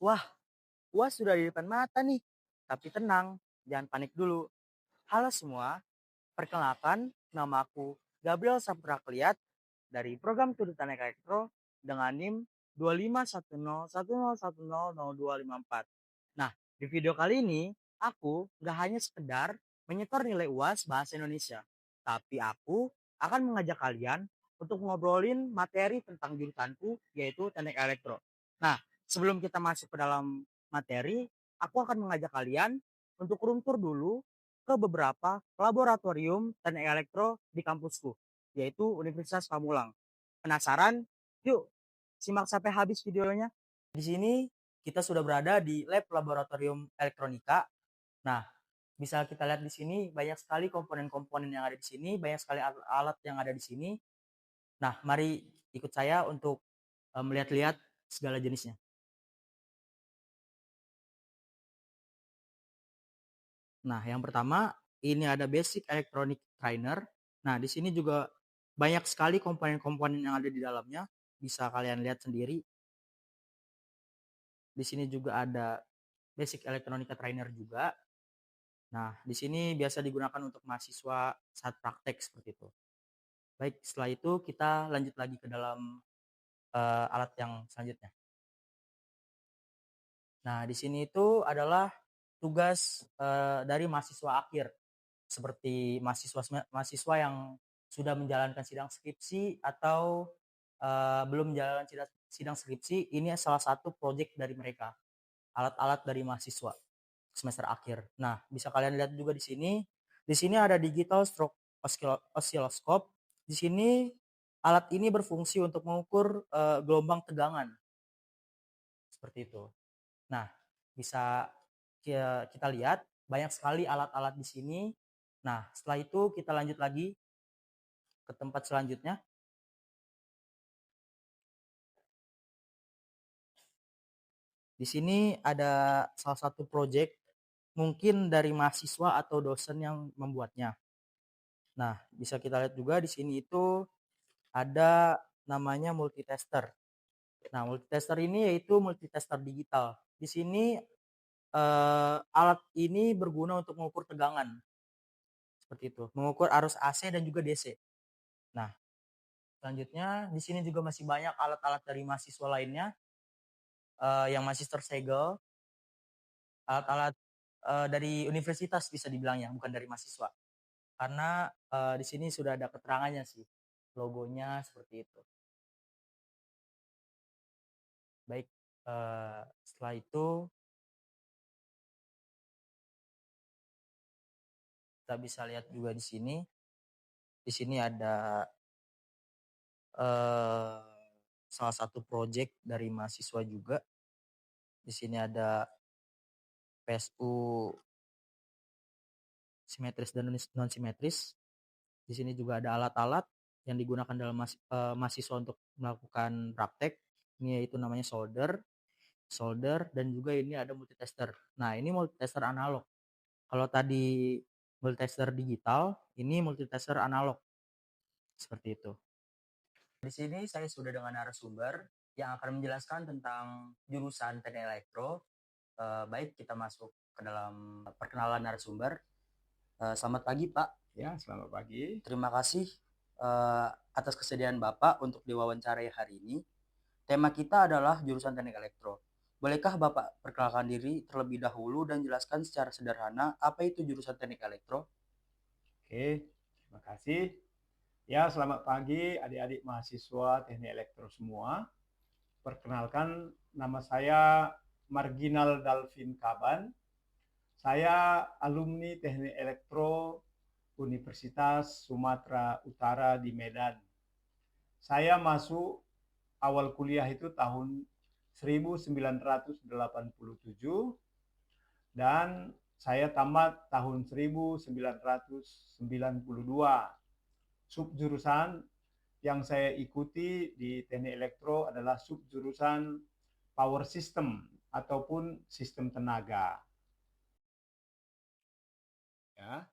Wah, UAS sudah di depan mata nih. Tapi tenang, jangan panik dulu. Halo semua, perkenalkan nama aku Gabriel Saprakliat dari program Studi Teknik Elektro dengan NIM 25101010254. Nah, di video kali ini aku nggak hanya sekedar menyetor nilai UAS bahasa Indonesia, tapi aku akan mengajak kalian untuk ngobrolin materi tentang jurusanku yaitu Teknik Elektro. Nah, sebelum kita masuk ke dalam materi, aku akan mengajak kalian untuk room tour dulu ke beberapa laboratorium teknik elektro di kampusku, yaitu Universitas Pamulang. Penasaran? Yuk, simak sampai habis videonya. Di sini kita sudah berada di lab laboratorium elektronika. Nah, bisa kita lihat di sini banyak sekali komponen-komponen yang ada di sini, banyak sekali alat yang ada di sini. Nah, mari ikut saya untuk melihat-lihat segala jenisnya. Nah, yang pertama ini ada basic electronic trainer. Nah, di sini juga banyak sekali komponen-komponen yang ada di dalamnya. Bisa kalian lihat sendiri. Di sini juga ada basic electronica trainer juga. Nah, di sini biasa digunakan untuk mahasiswa saat praktek seperti itu. Baik, setelah itu kita lanjut lagi ke dalam alat yang selanjutnya. Nah, di sini itu adalah tugas dari mahasiswa akhir, seperti mahasiswa yang sudah menjalankan sidang skripsi atau belum menjalankan sidang skripsi. Ini salah satu proyek dari mereka, alat-alat dari mahasiswa semester akhir. Nah, bisa kalian lihat juga di sini. Di sini ada digital stroke oscilloscope. Di sini alat ini berfungsi untuk mengukur gelombang tegangan seperti itu. Nah, bisa kita lihat banyak sekali alat-alat di sini. Nah, setelah itu kita lanjut lagi ke tempat selanjutnya. Di sini ada salah satu proyek mungkin dari mahasiswa atau dosen yang membuatnya. Nah, bisa kita lihat juga di sini itu ada namanya multitester. Nah, multitester ini yaitu multitester digital. Di sini alat ini berguna untuk mengukur tegangan seperti itu, mengukur arus AC dan juga DC. Nah, selanjutnya di sini juga masih banyak alat-alat dari mahasiswa lainnya yang masih tersegel, alat-alat dari universitas bisa dibilang ya, bukan dari mahasiswa. Karena di sini sudah ada keterangannya sih, logonya seperti itu. Baik, setelah itu kita bisa lihat juga di sini. Di sini ada eh, salah satu proyek dari mahasiswa juga. Di sini ada PSU simetris dan non simetris. Di sini juga ada alat-alat yang digunakan dalam mahasiswa untuk melakukan praktek. Ini yaitu namanya solder dan juga ini ada multitester. Nah, ini multitester analog. Kalau tadi multitester digital, ini multitester analog. Seperti itu. Di sini saya sudah dengan narasumber yang akan menjelaskan tentang jurusan teknik elektro. Baik, kita masuk ke dalam perkenalan narasumber. Selamat pagi, Pak. Ya, selamat pagi. Terima kasih atas kesediaan Bapak untuk diwawancarai hari ini. Tema kita adalah jurusan teknik elektro. Bolehkah Bapak perkenalkan diri terlebih dahulu dan jelaskan secara sederhana apa itu jurusan teknik elektro? Oke, terima kasih. Ya, selamat pagi adik-adik mahasiswa teknik elektro semua. Perkenalkan, nama saya Marginal Dalvin Kaban. Saya alumni teknik elektro Universitas Sumatera Utara di Medan. Saya masuk awal kuliah itu tahun 1987 dan saya tamat tahun 1992. Subjurusan yang saya ikuti di teknik elektro adalah subjurusan power system ataupun sistem tenaga. Ya.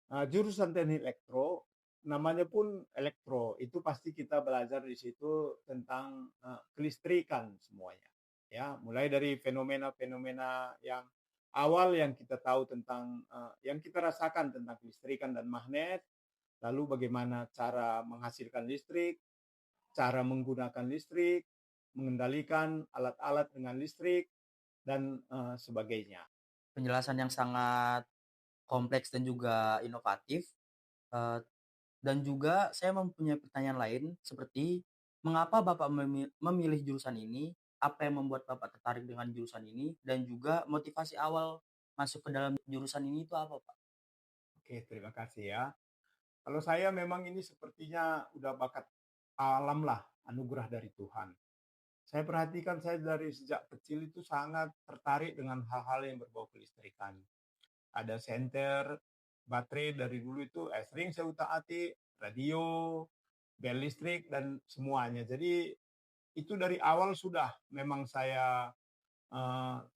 Nah, jurusan teknik elektro namanya pun elektro, itu pasti kita belajar di situ tentang kelistrikan semuanya. ya, mulai dari fenomena-fenomena yang awal yang kita tahu tentang yang kita rasakan tentang kelistrikan dan magnet, lalu bagaimana cara menghasilkan listrik, cara menggunakan listrik, mengendalikan alat-alat dengan listrik dan sebagainya. Penjelasan yang sangat kompleks dan juga inovatif, eee, dan juga saya mempunyai pertanyaan lain seperti, mengapa Bapak memilih jurusan ini? Apa yang membuat Bapak tertarik dengan jurusan ini? Dan juga motivasi awal masuk ke dalam jurusan ini itu apa, Pak? Oke, terima kasih ya. Kalau saya memang ini sepertinya udah bakat alam lah, anugerah dari Tuhan. Saya perhatikan saya dari sejak kecil itu sangat tertarik dengan hal-hal yang berbau kelistrikan. Ada senter, baterai dari dulu itu sering saya utak-atik, radio, bel listrik dan semuanya. Jadi itu dari awal sudah memang saya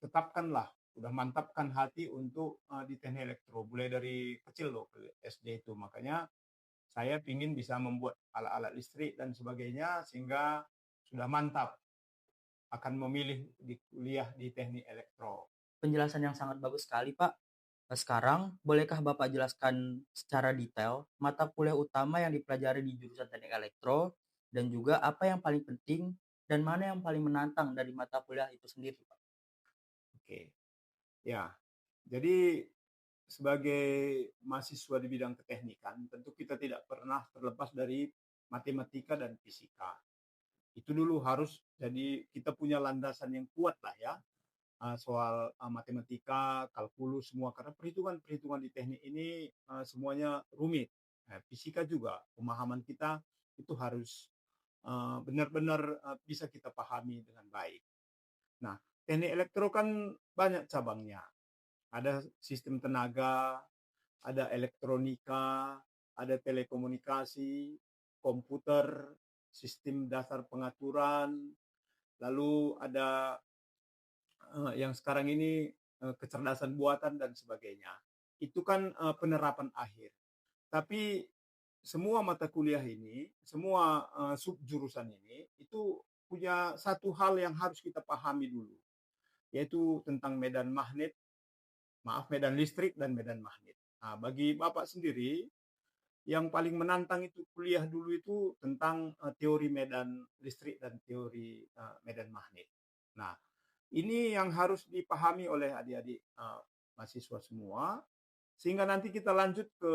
tetapkanlah, sudah mantapkan hati untuk di teknik elektro. Mulai dari kecil loh SD itu. Makanya saya ingin bisa membuat alat-alat listrik dan sebagainya sehingga sudah mantap akan memilih di kuliah di teknik elektro. Penjelasan yang sangat bagus sekali, Pak. Sekarang, bolehkah Bapak jelaskan secara detail mata kuliah utama yang dipelajari di jurusan Teknik Elektro dan juga apa yang paling penting dan mana yang paling menantang dari mata kuliah itu sendiri, Pak? Oke, ya. Jadi sebagai mahasiswa di bidang keteknikan, tentu kita tidak pernah terlepas dari matematika dan fisika. Itu dulu harus jadi kita punya landasan yang kuat lah ya, soal matematika, kalkulus semua karena perhitungan-perhitungan di teknik ini semuanya rumit. Nah, fisika juga pemahaman kita itu harus benar-benar bisa kita pahami dengan baik. Nah, teknik elektro kan banyak cabangnya. Ada sistem tenaga, ada elektronika, ada telekomunikasi, komputer, sistem dasar pengaturan, lalu ada yang sekarang ini kecerdasan buatan dan sebagainya. Itu kan penerapan akhir. Tapi semua mata kuliah ini, semua sub jurusan ini itu punya satu hal yang harus kita pahami dulu, yaitu tentang medan magnet, medan listrik dan medan magnet. Nah, bagi Bapak sendiri, yang paling menantang itu kuliah dulu itu tentang teori medan listrik dan teori medan magnet. Nah, ini yang harus dipahami oleh adik-adik mahasiswa semua, sehingga nanti kita lanjut ke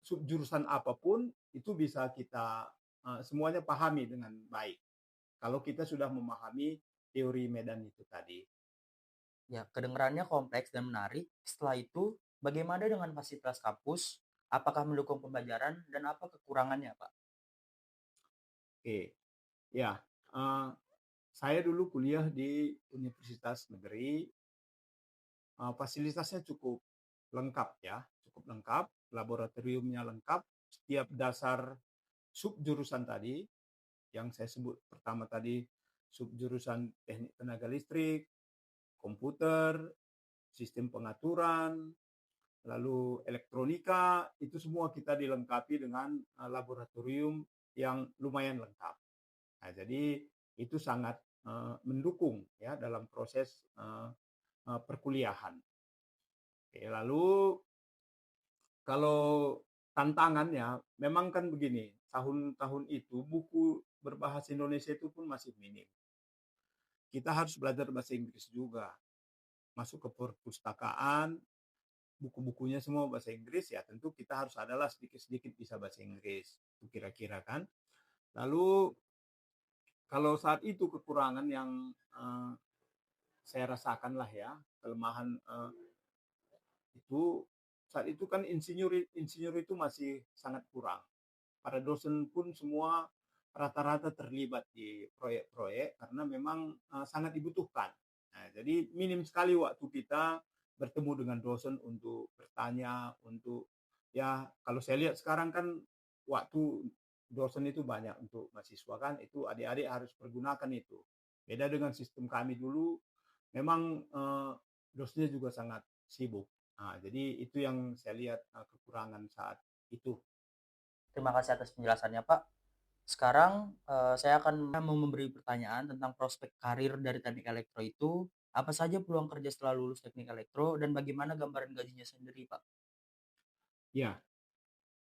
subjurusan apapun, itu bisa kita semuanya pahami dengan baik. Kalau kita sudah memahami teori medan itu tadi. Ya, kedengarannya kompleks dan menarik. Setelah itu, bagaimana dengan fasilitas kampus? Apakah mendukung pembelajaran dan apa kekurangannya, Pak? Oke, ya. Uh, saya dulu kuliah di Universitas Negeri, fasilitasnya cukup lengkap ya, cukup lengkap, laboratoriumnya lengkap, setiap dasar subjurusan tadi yang saya sebut pertama tadi subjurusan teknik tenaga listrik, komputer, sistem pengaturan, lalu elektronika, itu semua kita dilengkapi dengan laboratorium yang lumayan lengkap. Nah, jadi itu sangat mendukung ya dalam proses perkuliahan. Oke, lalu kalau tantangannya memang kan begini, tahun-tahun itu buku berbahasa Indonesia itu pun masih minim. Kita harus belajar bahasa Inggris juga. Masuk ke perpustakaan, buku-bukunya semua bahasa Inggris, ya tentu kita harus adalah sedikit-sedikit bisa bahasa Inggris. Itu kira-kira kan. Lalu kalau saat itu kekurangan yang saya rasakan lah ya, kelemahan itu saat itu kan insinyur itu masih sangat kurang. Para dosen pun semua rata-rata terlibat di proyek-proyek karena memang sangat dibutuhkan. Nah, jadi minim sekali waktu kita bertemu dengan dosen untuk bertanya, untuk ya kalau saya lihat sekarang kan waktu dosen itu banyak untuk mahasiswa kan, itu adik-adik harus pergunakan itu. Beda dengan sistem kami dulu, memang dosennya juga sangat sibuk. Nah, jadi itu yang saya lihat kekurangan saat itu. Terima kasih atas penjelasannya, Pak. Sekarang saya akan mau memberi pertanyaan tentang prospek karir dari teknik elektro itu. Apa saja peluang kerja setelah lulus teknik elektro dan bagaimana gambaran gajinya sendiri, Pak? Ya,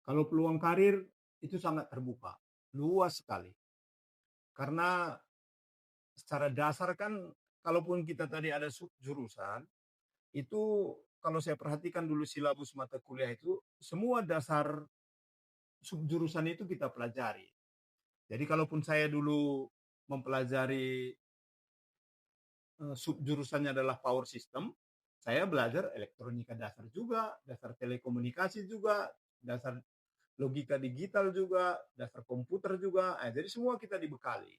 kalau peluang karir itu sangat terbuka, luas sekali. Karena secara dasar kan kalaupun kita tadi ada jurusan, itu kalau saya perhatikan dulu silabus mata kuliah itu semua dasar subjurusan itu kita pelajari. Jadi kalaupun saya dulu mempelajari subjurusannya adalah power system, saya belajar elektronika dasar juga, dasar telekomunikasi juga, dasar logika digital juga, dasar komputer juga. Jadi semua kita dibekali.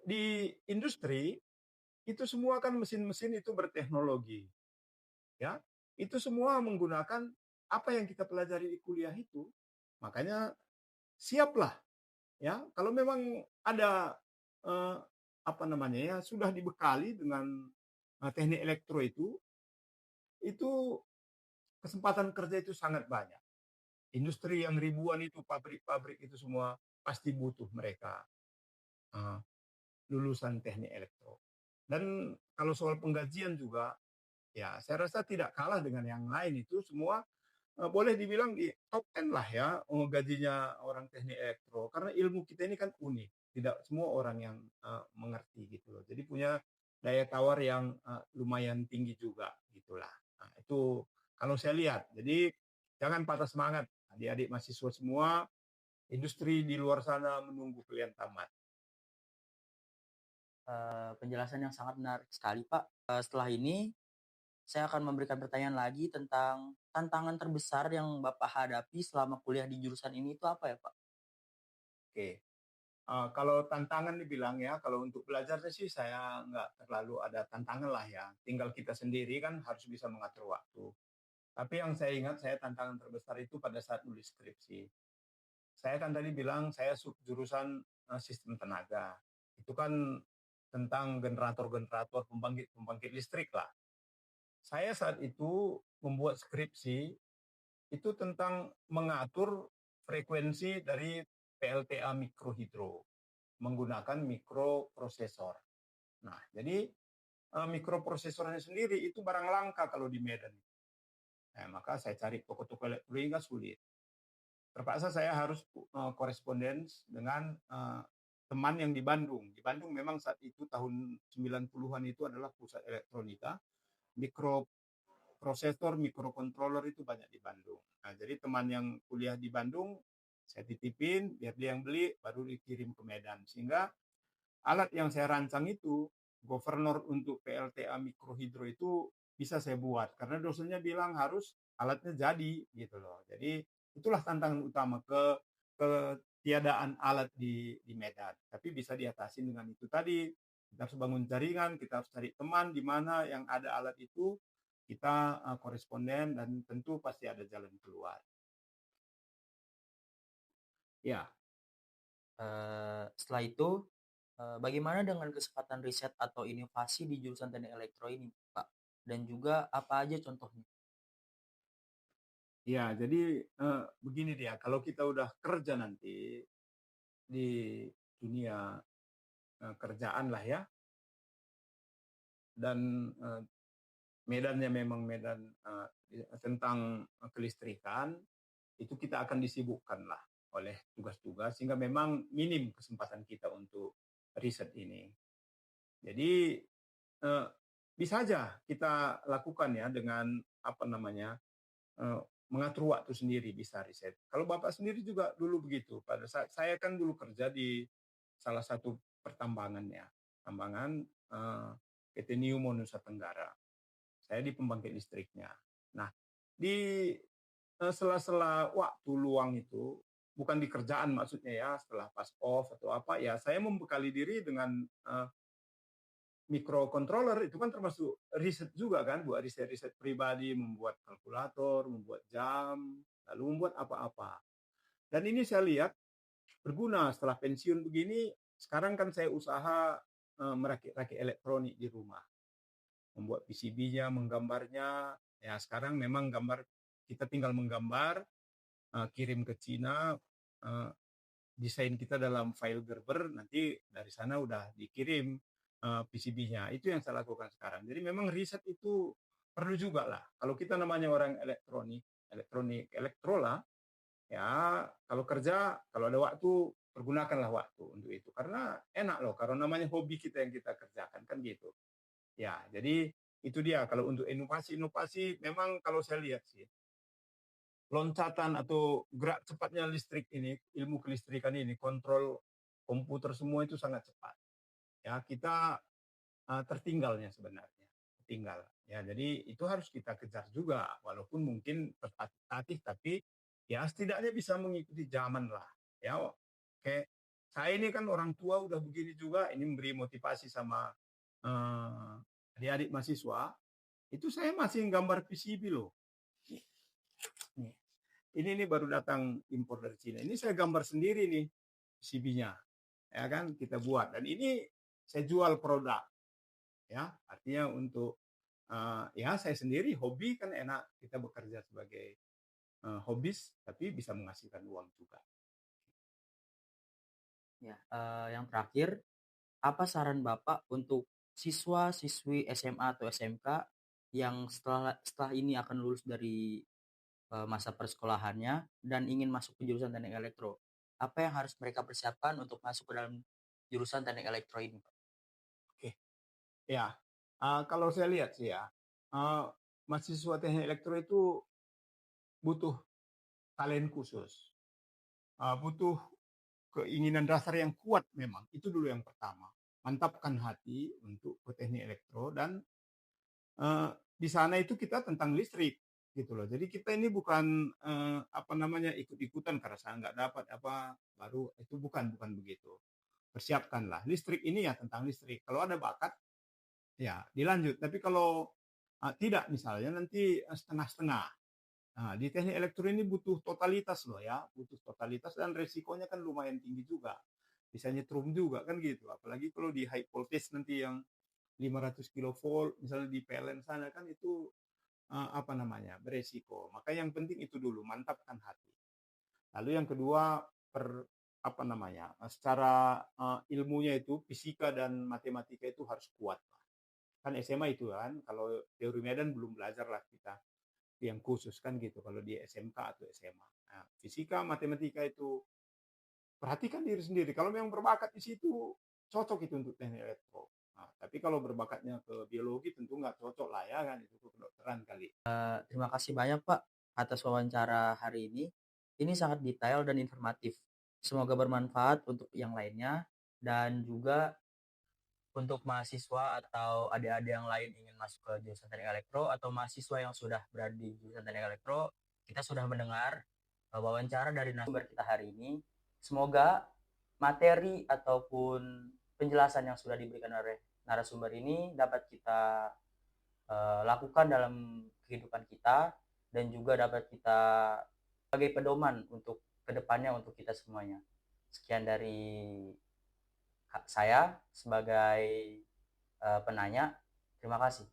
Di industri itu semua kan mesin-mesin itu berteknologi, ya. Itu semua menggunakan apa yang kita pelajari di kuliah itu. Makanya siaplah, ya. Kalau memang ada eh, apa namanya ya sudah dibekali dengan teknik elektro itu kesempatan kerja itu sangat banyak. Industri yang ribuan itu pabrik-pabrik itu semua pasti butuh mereka eh, lulusan teknik elektro. Dan kalau soal penggajian juga, ya saya rasa tidak kalah dengan yang lain itu semua boleh dibilang di top 10 lah ya gajinya orang teknik elektro karena ilmu kita ini kan unik, tidak semua orang yang mengerti gitu loh. Jadi punya daya tawar yang lumayan tinggi juga gitulah. Nah, itu kalau saya lihat. Jadi jangan patah semangat adik-adik mahasiswa semua, industri di luar sana menunggu kalian tamat. Penjelasan yang sangat menarik sekali, Pak. Setelah ini saya akan memberikan pertanyaan lagi tentang tantangan terbesar yang Bapak hadapi selama kuliah di jurusan ini itu apa ya, Pak? Oke. Kalau tantangan dibilang ya, kalau untuk belajarnya sih saya nggak terlalu ada tantangan lah ya. Tinggal kita sendiri kan harus bisa mengatur waktu. Tapi yang saya ingat, saya tantangan terbesar itu pada saat nulis skripsi. Saya kan tadi bilang saya jurusan sistem tenaga. Itu kan tentang generator-generator pembangkit listrik lah. Saya saat itu membuat skripsi itu tentang mengatur frekuensi dari PLTA mikrohidro menggunakan mikroprosesor. Nah, jadi mikroprosesornya sendiri itu barang langka kalau di Medan. Nah, maka saya cari toko-toko elektronika sulit. Terpaksa saya harus koresponden dengan teman yang di Bandung. Di Bandung memang saat itu tahun 90-an itu adalah pusat elektronika. Mikroprosesor, mikrokontroller itu banyak di Bandung. Nah, jadi teman yang kuliah di Bandung, saya titipin, biar dia yang beli, baru dikirim ke Medan. Sehingga alat yang saya rancang itu, governor untuk PLTA mikrohidro itu bisa saya buat. Karena dosennya bilang harus alatnya jadi gitu loh. Jadi itulah tantangan utama ketiadaan alat di Medan. Tapi bisa diatasi dengan itu tadi. Kita harus bangun jaringan, kita harus cari teman di mana yang ada alat itu, kita koresponden dan tentu pasti ada jalan keluar. Ya, Setelah itu, bagaimana dengan kesempatan riset atau inovasi di jurusan teknik elektro ini, Pak? Dan juga apa aja contohnya? ya. Jadi begini dia, kalau kita udah kerja nanti di dunia kerjaan lah ya, dan medannya memang medan tentang kelistrikan, itu kita akan disibukkan lah oleh tugas-tugas sehingga memang minim kesempatan kita untuk riset ini. Jadi eh, bisa aja kita lakukan ya dengan apa namanya eh, mengatur waktu sendiri bisa riset. Kalau Bapak sendiri juga dulu begitu. Pada saat saya kan dulu kerja di salah satu pertambangan ya, tambangan PT Newmo Nusa Tenggara. Saya di pembangkit listriknya. Nah, di sela-sela waktu luang itu, bukan di kerjaan maksudnya ya, setelah pas off atau apa, ya saya membekali diri dengan microcontroller itu kan termasuk riset juga kan, buat riset-riset pribadi, membuat kalkulator, membuat jam, lalu membuat apa-apa. Dan ini saya lihat berguna setelah pensiun begini. Sekarang kan saya usaha merakit-rakit elektronik di rumah, membuat PCB-nya, menggambarnya. Ya sekarang memang gambar kita tinggal menggambar, kirim ke Cina, desain kita dalam file Gerber, nanti dari sana udah dikirim PCB-nya. Itu yang saya lakukan sekarang. Jadi memang riset itu perlu juga lah. Kalau kita namanya orang elektronik elektrola, ya kalau kerja, kalau ada waktu, pergunakanlah waktu untuk itu. Karena enak loh, kalau namanya hobi kita yang kita kerjakan, kan gitu. Ya, jadi itu dia. Kalau untuk inovasi-inovasi, memang kalau saya lihat sih, loncatan atau gerak cepatnya listrik ini, ilmu kelistrikan ini, kontrol komputer semua itu sangat cepat. Ya, kita tertinggalnya sebenarnya, tertinggal. Ya, jadi itu harus kita kejar juga, walaupun mungkin tertatih, tapi ya setidaknya bisa mengikuti zaman lah. Ya, kayak saya ini kan orang tua udah begini juga, ini memberi motivasi sama adik-adik mahasiswa, itu saya masih gambar PCB loh. Nih, ini baru datang impor dari Cina. Ini saya gambar sendiri nih PCB-nya, ya kan kita buat. Dan ini saya jual produk, ya artinya untuk ya saya sendiri hobi kan enak kita bekerja sebagai hobis tapi bisa menghasilkan uang juga. Ya, yang terakhir, apa saran Bapak untuk siswa-siswi SMA atau SMK yang setelah ini akan lulus dari masa persekolahannya dan ingin masuk ke jurusan teknik elektro? Apa yang harus mereka persiapkan untuk masuk ke dalam jurusan teknik elektro ini, Pak? Oke, ya kalau saya lihat sih ya, uh, mahasiswa teknik elektro itu butuh talent khusus, butuh keinginan dasar yang kuat memang. Itu dulu yang pertama. Mantapkan hati untuk ke teknik elektro dan di sana itu kita tentang listrik gitu loh. Jadi kita ini bukan apa namanya ikut-ikutan karena saya nggak dapat apa baru itu bukan begitu. Persiapkanlah listrik ini ya tentang listrik. Kalau ada bakat ya dilanjut. Tapi kalau tidak misalnya nanti setengah-setengah. Nah, di teknik elektro ini butuh totalitas loh ya, butuh totalitas dan resikonya kan lumayan tinggi juga. Bisa nyetrum juga kan gitu. Apalagi kalau di high voltage nanti yang 500 kilovolt misalnya di PLN sana kan itu apa namanya beresiko. Maka yang penting itu dulu mantapkan hati. Lalu yang kedua apa namanya secara ilmunya itu fisika dan matematika itu harus kuat. Kan SMA itu kan kalau teori medan belum belajar lah kita yang khusus kan gitu kalau di SMK atau SMA. Nah, fisika matematika itu perhatikan diri sendiri. Kalau memang berbakat di situ, cocok itu untuk teknik elektro. Nah, tapi kalau berbakatnya ke biologi tentu nggak cocok lah ya kan itu ke kedokteran kali. Terima kasih banyak Pak atas wawancara hari ini. Ini sangat detail dan informatif. Semoga bermanfaat untuk yang lainnya dan juga untuk mahasiswa atau adik-adik yang lain ingin masuk ke jurusan teknik elektro atau mahasiswa yang sudah berada di jurusan teknik elektro, kita sudah mendengar wawancara dari narasumber kita hari ini. Semoga materi ataupun penjelasan yang sudah diberikan oleh narasumber ini dapat kita lakukan dalam kehidupan kita dan juga dapat kita sebagai pedoman untuk kedepannya untuk kita semuanya. Sekian dari saya sebagai penanya. Terima kasih.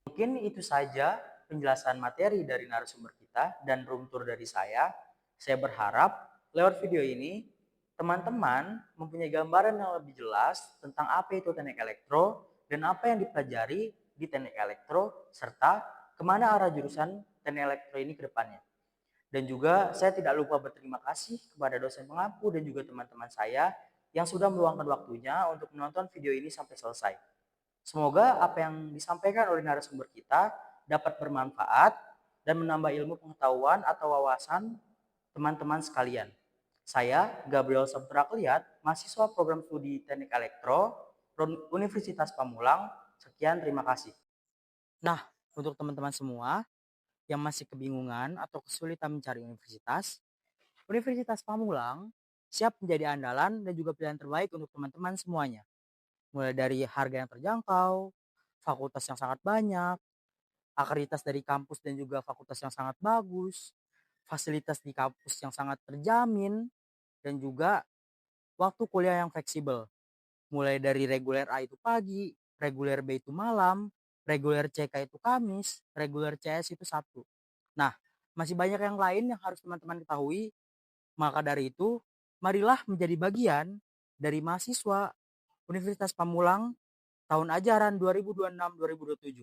Mungkin itu saja penjelasan materi dari narasumber kita dan room tour dari saya. Saya berharap lewat video ini teman-teman mempunyai gambaran yang lebih jelas tentang apa itu teknik elektro dan apa yang dipelajari di teknik elektro serta kemana arah jurusan teknik elektro ini ke depannya. Dan juga saya tidak lupa berterima kasih kepada dosen pengampu dan juga teman-teman saya yang sudah meluangkan waktunya untuk menonton video ini sampai selesai. Semoga apa yang disampaikan oleh narasumber kita dapat bermanfaat dan menambah ilmu pengetahuan atau wawasan teman-teman sekalian. Saya, Gabriel Saputra Kliat, mahasiswa program studi Teknik Elektro, Universitas Pamulang. Sekian, terima kasih. Nah, untuk teman-teman semua yang masih kebingungan atau kesulitan mencari universitas, Universitas Pamulang siap menjadi andalan dan juga pilihan terbaik untuk teman-teman semuanya. Mulai dari harga yang terjangkau, fakultas yang sangat banyak, akreditas dari kampus dan juga fakultas yang sangat bagus, fasilitas di kampus yang sangat terjamin, dan juga waktu kuliah yang fleksibel. Mulai dari reguler A itu pagi, reguler B itu malam, reguler CK itu Kamis, reguler CS itu Sabtu. Nah, masih banyak yang lain yang harus teman-teman ketahui. Maka dari itu, Marilah menjadi bagian dari mahasiswa Universitas Pamulang tahun ajaran 2026-2027.